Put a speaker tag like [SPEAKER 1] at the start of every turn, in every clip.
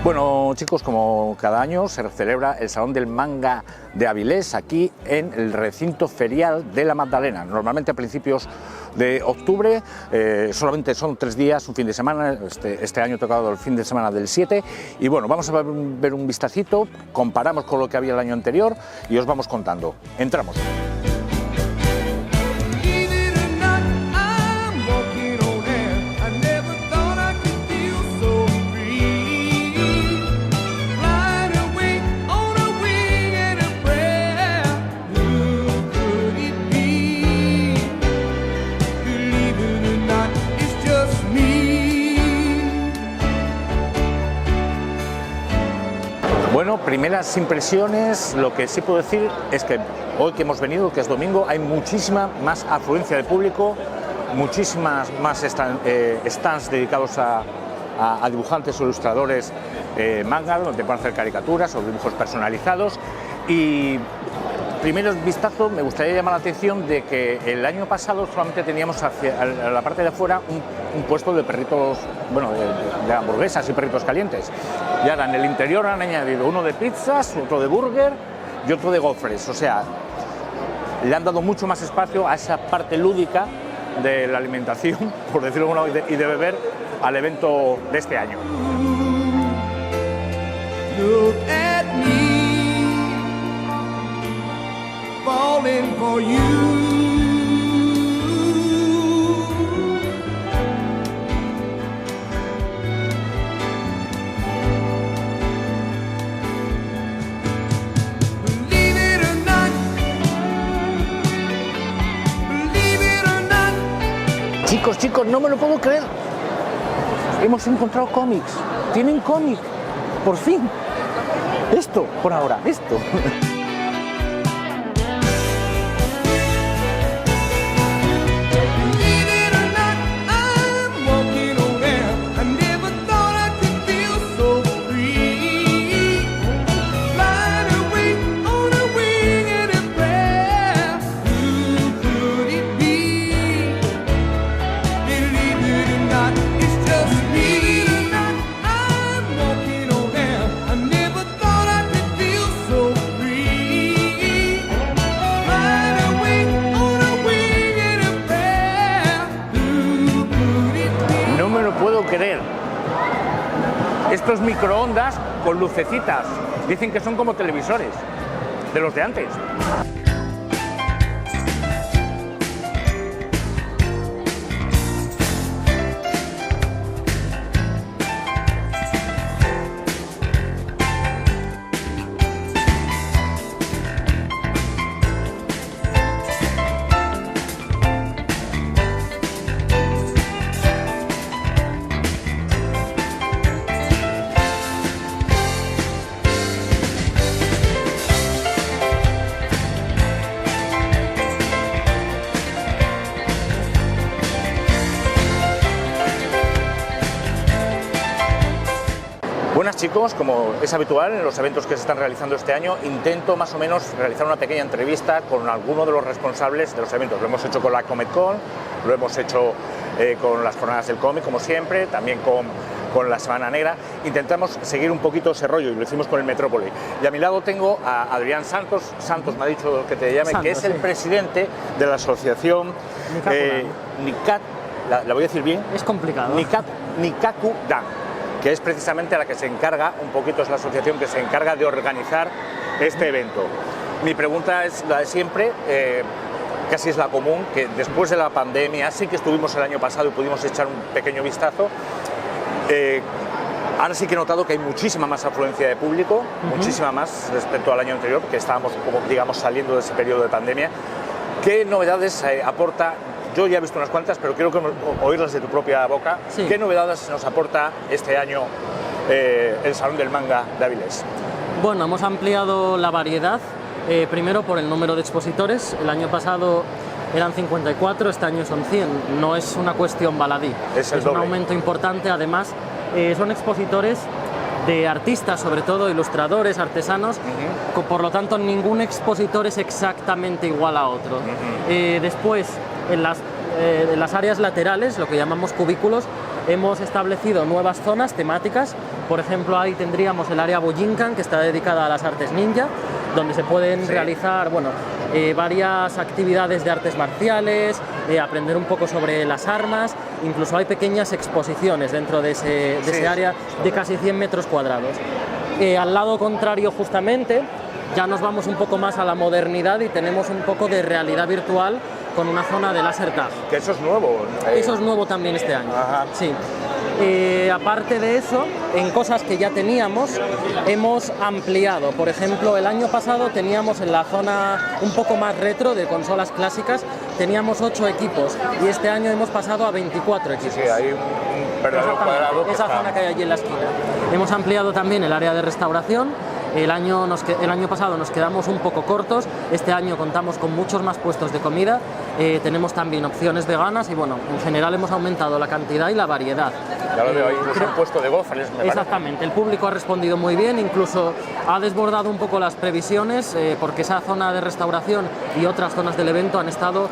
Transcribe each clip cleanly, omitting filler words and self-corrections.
[SPEAKER 1] Bueno, chicos, como cada año se celebra el Salón del Manga de Avilés aquí en el recinto ferial de la Magdalena. Normalmente a principios de octubre, solamente son 3 días, un fin de semana. Este año ha tocado el fin de semana del 7 y bueno, vamos a ver un vistacito, comparamos con lo que había el año anterior y os vamos contando. Entramos. Bueno, primeras impresiones, lo que sí puedo decir es que hoy que hemos venido, que es domingo, hay muchísima más afluencia de público, muchísimas más stands dedicados a dibujantes o ilustradores manga, donde pueden hacer caricaturas o dibujos personalizados. Y primero vistazo, me gustaría llamar la atención de que el año pasado solamente teníamos a la parte de afuera un puesto de perritos, bueno, de hamburguesas y perritos calientes. Y ahora en el interior han añadido uno de pizzas, otro de burger y otro de gofres. O sea, le han dado mucho más espacio a esa parte lúdica de la alimentación, por decirlo de alguna manera, y de beber al evento de este año.
[SPEAKER 2] Look at me, falling for you.
[SPEAKER 1] Chicos, no me lo puedo creer. Hemos encontrado cómics. Tienen cómic. Por fin. Esto, por ahora, esto. Querer. Estos microondas con lucecitas, dicen que son como televisores de los de antes. Buenas chicos, como es habitual en los eventos que se están realizando este año, intento más o menos realizar una pequeña entrevista con alguno de los responsables de los eventos. Lo hemos hecho con la Comic Con, lo hemos hecho con las jornadas del cómic, como siempre, también con la Semana Negra. Intentamos seguir un poquito ese rollo y lo hicimos con el Metrópoli. Y a mi lado tengo a Adrián Santos. Santos me ha dicho que te llame, Santos, que es el presidente de la asociación Nikkaku, la voy a decir bien.
[SPEAKER 3] Es complicado.
[SPEAKER 1] Nikkaku Dan, que es precisamente la que se encarga, un poquito es la asociación que se encarga de organizar este evento. Mi pregunta es la de siempre, casi es la común, que después de la pandemia, sí que estuvimos el año pasado y pudimos echar un pequeño vistazo, ahora sí que he notado que hay muchísima más afluencia de público, muchísima más respecto al año anterior, que estábamos, como digamos, saliendo de ese periodo de pandemia. ¿Qué novedades aporta? Yo ya he visto unas cuantas, pero quiero oírlas de tu propia boca. Sí. ¿Qué novedades nos aporta este año el Salón del Manga de Avilés?
[SPEAKER 3] Bueno, hemos ampliado la variedad, primero por el número de expositores. El año pasado eran 54, este año son 100. No es una cuestión baladí, es un aumento importante. Además, son expositores de artistas, sobre todo ilustradores, artesanos, por lo tanto ningún expositor es exactamente igual a otro. Después, en las áreas laterales, lo que llamamos cubículos, hemos establecido nuevas zonas temáticas. Por ejemplo, ahí tendríamos el área Bujinkan, que está dedicada a las artes ninja, donde se pueden realizar varias actividades de artes marciales, aprender un poco sobre las armas. Incluso hay pequeñas exposiciones dentro de ese área de casi 100 metros cuadrados. Al lado contrario, justamente, ya nos vamos un poco más a la modernidad y tenemos un poco de realidad virtual con una zona de láser tag.
[SPEAKER 1] Que eso es nuevo.
[SPEAKER 3] Eso es nuevo también este año.
[SPEAKER 1] Ajá.
[SPEAKER 3] Sí. Aparte de eso, en cosas que ya teníamos, hemos ampliado. Por ejemplo, el año pasado teníamos en la zona un poco más retro de consolas clásicas, teníamos 8 equipos y este año hemos pasado a 24 equipos.
[SPEAKER 1] Sí, hay un verdadero cuadrado.
[SPEAKER 3] Esa zona que hay allí en la esquina. Hemos ampliado también el área de restauración. El año pasado nos quedamos un poco cortos, este año contamos con muchos más puestos de comida, tenemos también opciones veganas y bueno, en general hemos aumentado la cantidad y la variedad.
[SPEAKER 1] Ya lo veo ahí, incluso un puesto de gofres.
[SPEAKER 3] Exactamente, el público ha respondido muy bien, incluso ha desbordado un poco las previsiones porque esa zona de restauración y otras zonas del evento han estado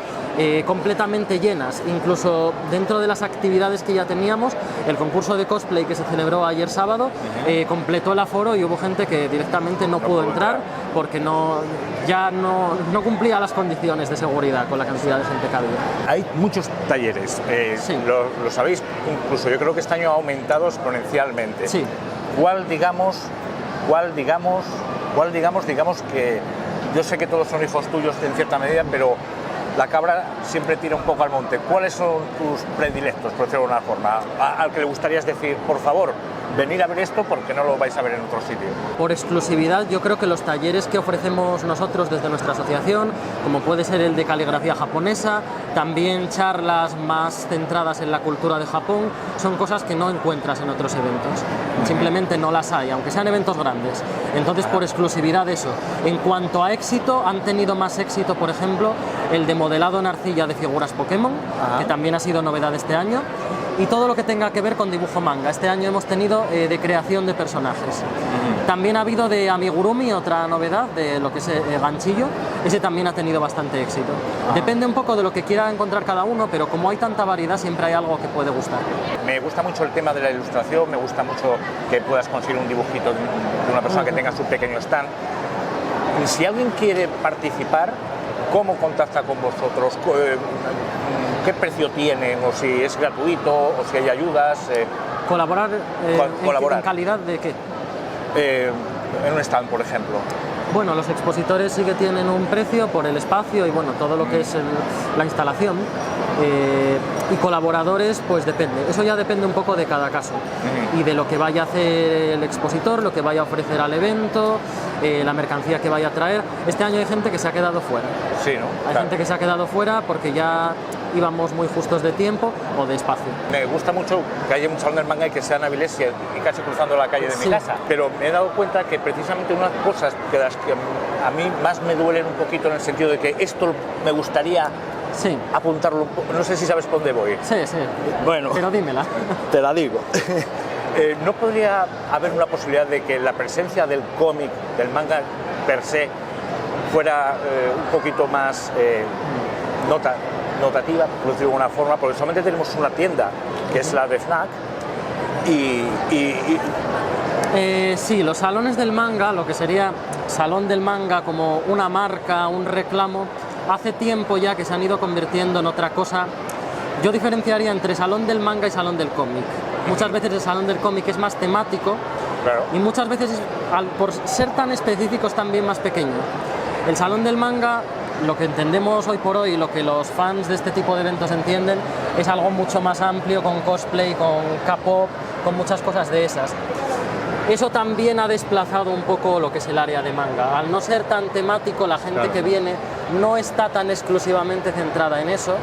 [SPEAKER 3] completamente llenas. Incluso dentro de las actividades que ya teníamos, el concurso de cosplay que se celebró ayer sábado completó el aforo y hubo gente que directamente no pudo entrar porque no cumplía las condiciones de seguridad con la cantidad de gente que había.
[SPEAKER 1] Hay muchos talleres,
[SPEAKER 3] Sí.
[SPEAKER 1] lo sabéis, incluso yo creo que este año ha aumentado exponencialmente.
[SPEAKER 3] Sí.
[SPEAKER 1] ¿Cuál digamos que yo sé que todos son hijos tuyos en cierta medida, pero la cabra siempre tira un poco al monte? ¿Cuáles son tus predilectos, por decirlo de una forma, al que le gustaría decir, por favor, venir a ver esto porque no lo vais a ver en otro sitio?
[SPEAKER 3] Por exclusividad, yo creo que los talleres que ofrecemos nosotros desde nuestra asociación, como puede ser el de caligrafía japonesa, también charlas más centradas en la cultura de Japón, son cosas que no encuentras en otros eventos. Simplemente no las hay, aunque sean eventos grandes. Entonces, por exclusividad eso. En cuanto a éxito, han tenido más éxito, por ejemplo, el de modelado en arcilla de figuras Pokémon, que también ha sido novedad este año, y todo lo que tenga que ver con dibujo manga. Este año hemos tenido de creación de personajes. También ha habido de amigurumi, otra novedad, de lo que es ganchillo. Ese también ha tenido bastante éxito. Depende un poco de lo que quiera encontrar cada uno, pero como hay tanta variedad, siempre hay algo que puede gustar.
[SPEAKER 1] Me gusta mucho el tema de la ilustración, me gusta mucho que puedas conseguir un dibujito de una persona que tenga su pequeño stand. Y si alguien quiere participar, ¿cómo contacta con vosotros? ¿Qué precio tienen? ¿O si es gratuito? ¿O si hay ayudas?
[SPEAKER 3] ¿Colaborar?
[SPEAKER 1] Colaborar.
[SPEAKER 3] ¿En calidad de qué?
[SPEAKER 1] En un stand, por ejemplo.
[SPEAKER 3] Bueno, los expositores sí que tienen un precio por el espacio y bueno, todo lo que es la instalación. Y colaboradores, pues depende. Eso ya depende un poco de cada caso y de lo que vaya a hacer el expositor, lo que vaya a ofrecer al evento, la mercancía que vaya a traer. Este año hay gente que se ha quedado fuera.
[SPEAKER 1] Sí, ¿no?
[SPEAKER 3] Hay gente que se ha quedado fuera porque ya íbamos muy justos de tiempo o de espacio.
[SPEAKER 1] Me gusta mucho que haya un salón del manga y que sea en Avilés y casi cruzando la calle de mi casa. Pero me he dado cuenta que precisamente unas cosas que a mí más me duelen un poquito en el sentido de que esto me gustaría apuntarlo, no sé si sabes por dónde voy.
[SPEAKER 3] Sí.
[SPEAKER 1] Bueno,
[SPEAKER 3] pero dímela.
[SPEAKER 1] Te la digo. ¿No podría haber una posibilidad de que la presencia del cómic, del manga per se, fuera un poquito más notativa, por decirlo de alguna forma? Porque solamente tenemos una tienda, que es la de Fnac,
[SPEAKER 3] sí, los salones del manga, lo que sería salón del manga como una marca, un reclamo, hace tiempo ya que se han ido convirtiendo en otra cosa. Yo diferenciaría entre salón del manga y salón del cómic. Muchas veces el salón del cómic es más temático, claro, y muchas veces, por ser tan específicos, también más pequeño. El salón del manga, lo que entendemos hoy por hoy, lo que los fans de este tipo de eventos entienden, es algo mucho más amplio, con cosplay, con K-pop, con muchas cosas de esas. Eso también ha desplazado un poco lo que es el área de manga. Al no ser tan temático, la gente que viene no está tan exclusivamente centrada en eso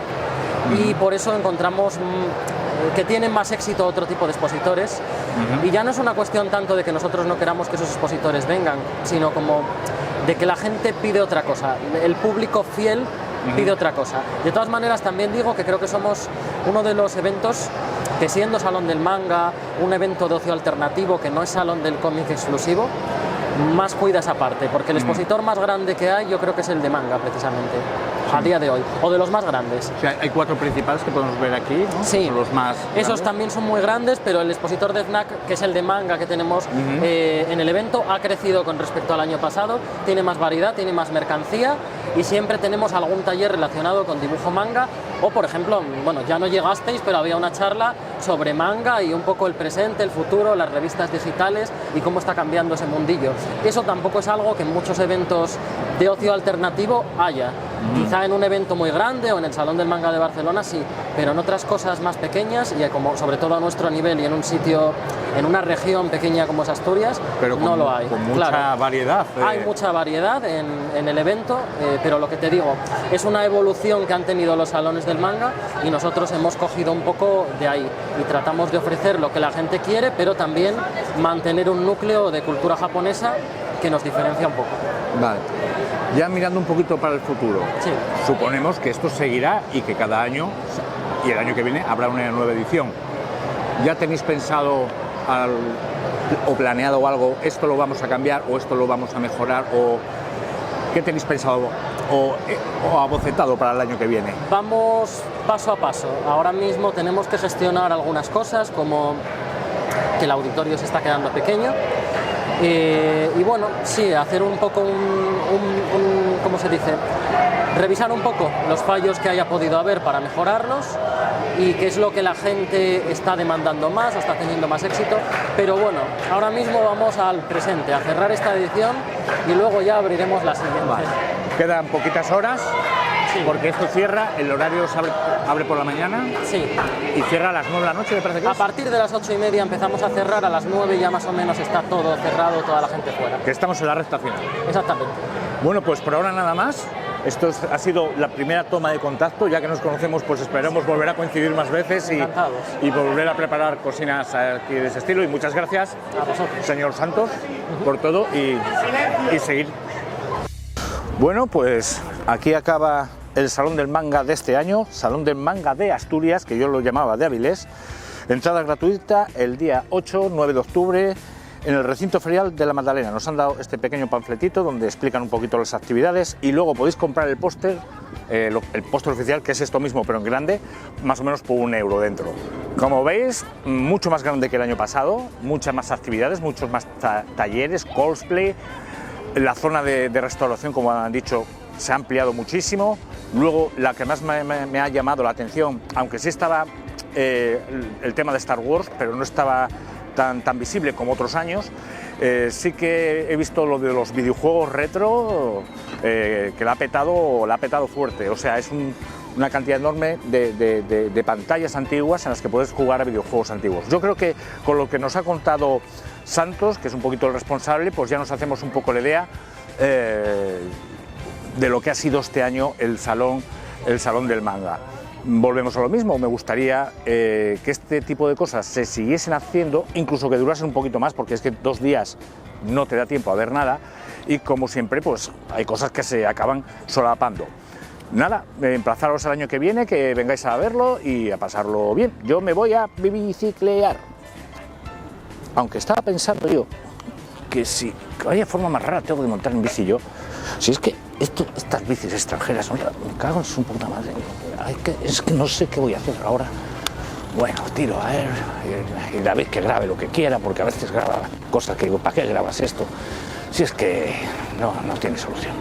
[SPEAKER 3] y por eso encontramos que tienen más éxito otro tipo de expositores. Y ya no es una cuestión tanto de que nosotros no queramos que esos expositores vengan, sino como de que la gente pide otra cosa, el público fiel pide otra cosa. De todas maneras, también digo que creo que somos uno de los eventos que, siendo salón del manga, un evento de ocio alternativo que no es salón del cómic exclusivo, más cuida esa parte, porque el expositor más grande que hay yo creo que es el de manga, precisamente. a día de hoy, o de los más grandes.
[SPEAKER 1] O sea, hay 4 principales que podemos ver aquí, ¿no?
[SPEAKER 3] Sí,
[SPEAKER 1] son los más
[SPEAKER 3] esos
[SPEAKER 1] grandes.
[SPEAKER 3] también son muy grandes, pero el expositor de FNAC, que es el de manga que tenemos en el evento, ha crecido con respecto al año pasado, tiene más variedad, tiene más mercancía y siempre tenemos algún taller relacionado con dibujo manga o, por ejemplo, bueno, ya no llegasteis, pero había una charla sobre manga y un poco el presente, el futuro, las revistas digitales y cómo está cambiando ese mundillo. Eso tampoco es algo que en muchos eventos de ocio alternativo haya. Quizá en un evento muy grande o en el Salón del Manga de Barcelona sí, pero en otras cosas más pequeñas y como sobre todo a nuestro nivel y en un sitio, en una región pequeña como es Asturias,
[SPEAKER 1] pero
[SPEAKER 3] no lo hay.
[SPEAKER 1] Con mucha variedad.
[SPEAKER 3] Hay mucha variedad en el evento, pero lo que te digo, es una evolución que han tenido los salones del manga y nosotros hemos cogido un poco de ahí y tratamos de ofrecer lo que la gente quiere, pero también mantener un núcleo de cultura japonesa que nos diferencia un poco.
[SPEAKER 1] Vale. Ya mirando un poquito para el futuro,
[SPEAKER 3] Sí.
[SPEAKER 1] suponemos que esto seguirá y que cada año y el año que viene habrá una nueva edición. ¿Ya tenéis pensado o planeado algo, esto lo vamos a cambiar o esto lo vamos a mejorar o qué tenéis pensado o abocetado para el año que viene?
[SPEAKER 3] Vamos paso a paso. Ahora mismo tenemos que gestionar algunas cosas como que el auditorio se está quedando pequeño. Y bueno, sí, hacer un poco ¿cómo se dice? Revisar un poco los fallos que haya podido haber para mejorarlos y qué es lo que la gente está demandando más o está teniendo más éxito. Pero bueno, ahora mismo vamos al presente, a cerrar esta edición y luego ya abriremos la siguiente.
[SPEAKER 1] Vale. Quedan poquitas horas.
[SPEAKER 3] Sí.
[SPEAKER 1] Porque esto cierra, el horario se abre por la mañana
[SPEAKER 3] Sí.
[SPEAKER 1] y cierra a las 9 de la noche, me parece que
[SPEAKER 3] A
[SPEAKER 1] es.
[SPEAKER 3] partir de las 8:30 empezamos a cerrar, a las 9 ya más o menos está todo cerrado, toda la gente fuera.
[SPEAKER 1] Que estamos en la recta final.
[SPEAKER 3] Exactamente.
[SPEAKER 1] Bueno, pues por ahora nada más. Esto ha sido la primera toma de contacto, ya que nos conocemos, pues esperamos volver a coincidir más veces
[SPEAKER 3] Encantados.
[SPEAKER 1] y volver a preparar cocinas aquí de ese estilo. Y muchas gracias,
[SPEAKER 3] A vosotros.
[SPEAKER 1] señor Santos, por todo y seguir. Bueno, pues aquí acaba el Salón del Manga de este año, Salón del Manga de Asturias, que yo lo llamaba de Avilés. Entrada gratuita el día 8-9 de octubre en el recinto ferial de la Magdalena. Nos han dado este pequeño panfletito donde explican un poquito las actividades y luego podéis comprar el póster, el póster oficial, que es esto mismo pero en grande, más o menos por €1 dentro. Como veis, mucho más grande que el año pasado, muchas más actividades, muchos más talleres, cosplay. La zona de restauración, como han dicho, se ha ampliado muchísimo. Luego, la que más me ha llamado la atención, aunque sí estaba el tema de Star Wars, pero no estaba tan visible como otros años, sí que he visto lo de los videojuegos retro, que la ha petado fuerte. O sea, es una cantidad enorme de pantallas antiguas en las que puedes jugar a videojuegos antiguos. Yo creo que con lo que nos ha contado Santos, que es un poquito el responsable, pues ya nos hacemos un poco la idea de lo que ha sido este año el Salón del Manga. Volvemos a lo mismo, me gustaría que este tipo de cosas se siguiesen haciendo, incluso que durasen un poquito más, porque es que 2 días no te da tiempo a ver nada y como siempre pues hay cosas que se acaban solapando. Nada, emplazaros al año que viene, que vengáis a verlo y a pasarlo bien. Yo me voy a biciclear, aunque estaba pensando yo que si vaya forma más rara tengo de montar en bici yo. Si es que estas bicis extranjeras, me cago en su puta madre. Es que no sé qué voy a hacer ahora. Bueno, tiro a ver, y David que grabe lo que quiera, porque a veces graba cosas que digo, ¿para qué grabas esto? Si es que no tiene solución.